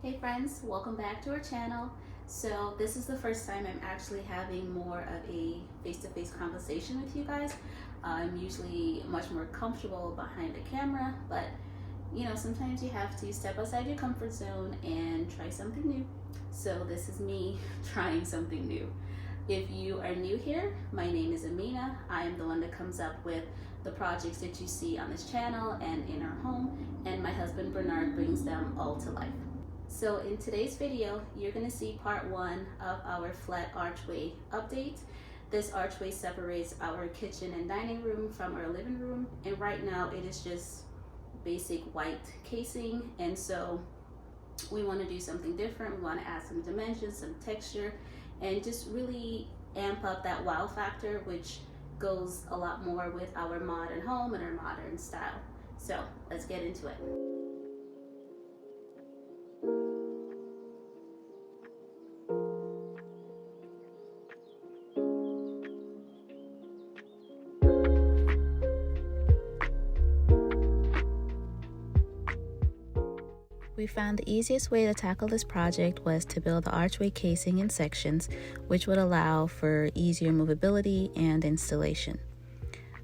Hey friends, welcome back to our channel. So this is the first time I'm actually having more of a face-to-face conversation with you guys. I'm usually much more comfortable behind the camera, but sometimes you have to step outside your comfort zone and try something new. So this is me trying something new. If you are new here, my name is Amina. I am the one that comes up with the projects that you see on this channel and in our home, and my husband Bernard brings them all to life. So in today's video, you're going to see part one of our flat archway update. This archway separates our kitchen and dining room from our living room, and right now it is just basic white casing, and so we want to do something different. We want to add some dimensions, some texture, and just really amp up that wow factor, which goes a lot more with our modern home and our modern style. So let's get into it. We found the easiest way to tackle this project was to build the archway casing in sections, which would allow for easier movability and installation.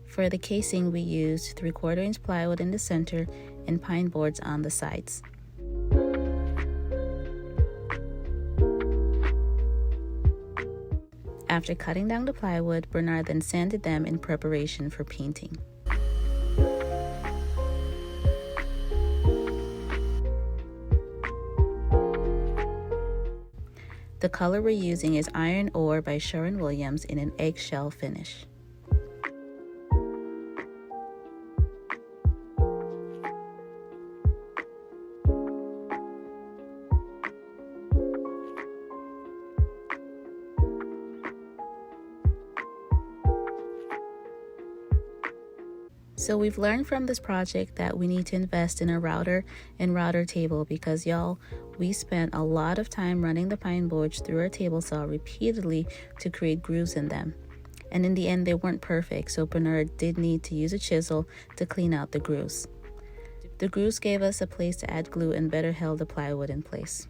For the casing, we used 3/4 inch plywood in the center and pine boards on the sides. After cutting down the plywood, Bernard then sanded them in preparation for painting. The color we're using is Iron Ore by Sherwin-Williams in an eggshell finish. So we've learned from this project that we need to invest in a router and router table because y'all, we spent a lot of time running the pine boards through our table saw repeatedly to create grooves in them. And in the end, they weren't perfect, so Bernard did need to use a chisel to clean out the grooves. The grooves gave us a place to add glue and better held the plywood in place.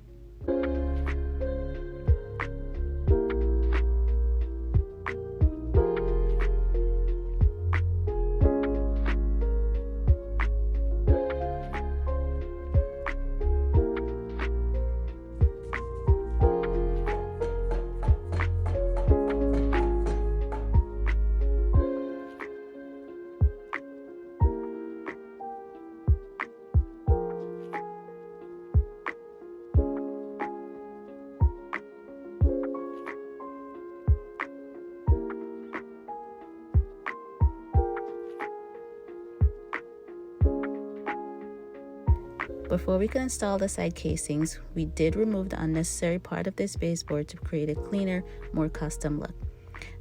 Before we could install the side casings, we did remove the unnecessary part of this baseboard to create a cleaner, more custom look.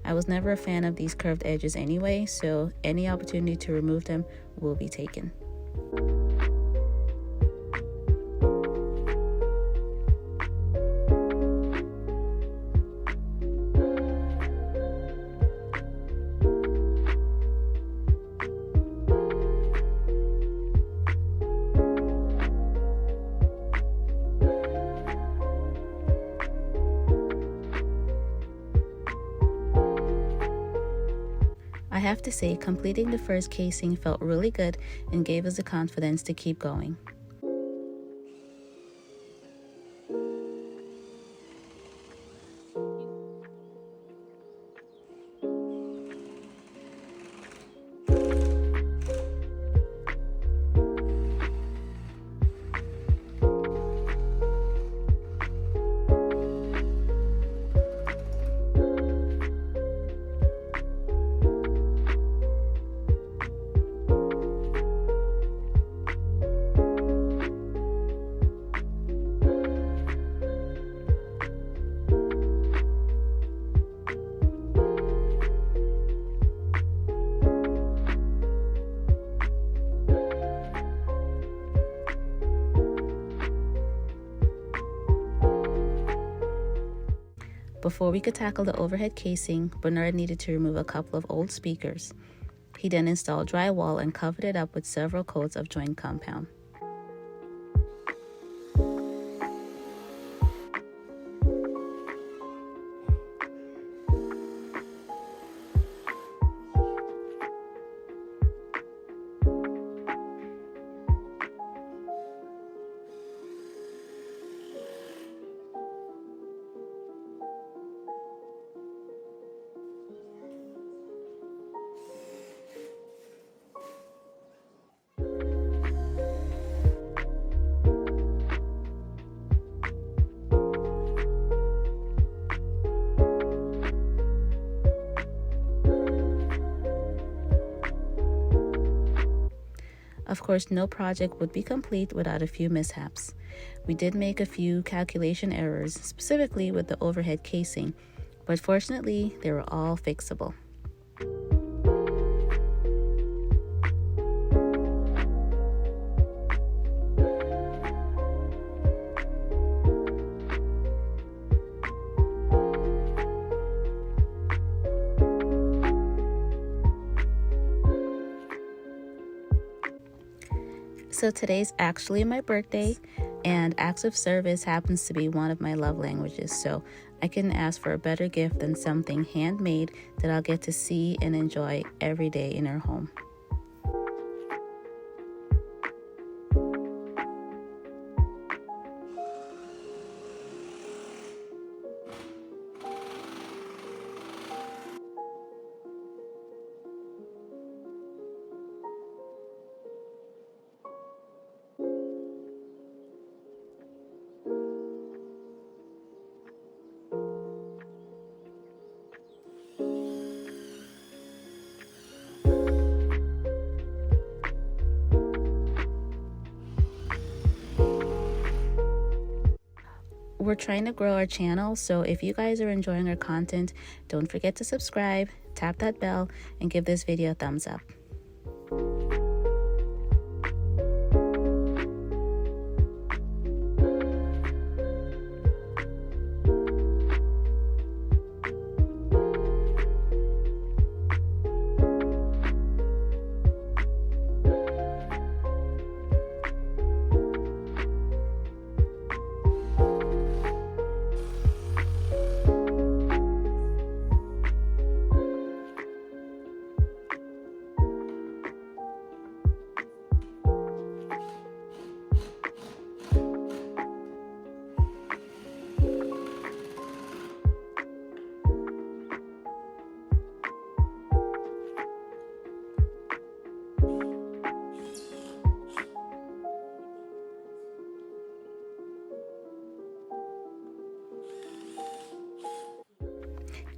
I was never a fan of these curved edges anyway, so any opportunity to remove them will be taken. I have to say, completing the first casing felt really good and gave us the confidence to keep going. Before we could tackle the overhead casing, Bernard needed to remove a couple of old speakers. He then installed drywall and covered it up with several coats of joint compound. course, no project would be complete without a few mishaps. We did make a few calculation errors, specifically with the overhead casing, but fortunately, they were all fixable. So today's actually my birthday, and acts of service happens to be one of my love languages, so I couldn't ask for a better gift than something handmade that I'll get to see and enjoy every day in our home. We're trying to grow our channel, so if you guys are enjoying our content, don't forget to subscribe, tap that bell, and give this video a thumbs up.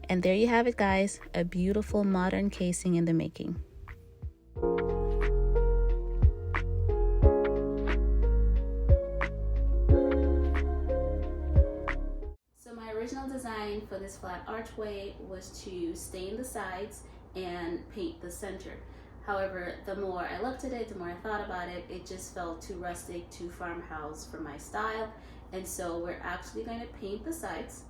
And there you have it, guys, a beautiful modern casing in the making. So my original design for this flat archway was to stain the sides and paint the center. However, the more I looked at it, the more I thought about it, it just felt too rustic, too farmhouse for my style. And so we're actually going to paint the sides,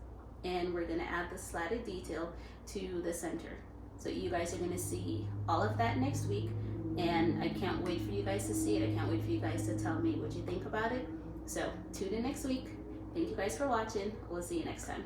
and we're going to add the slatted detail to the center. So you guys are going to see all of that next week, and I can't wait for you guys to see it. I can't wait for you guys to tell me what you think about it. So tune in next week. Thank you guys for watching. We'll see you next time.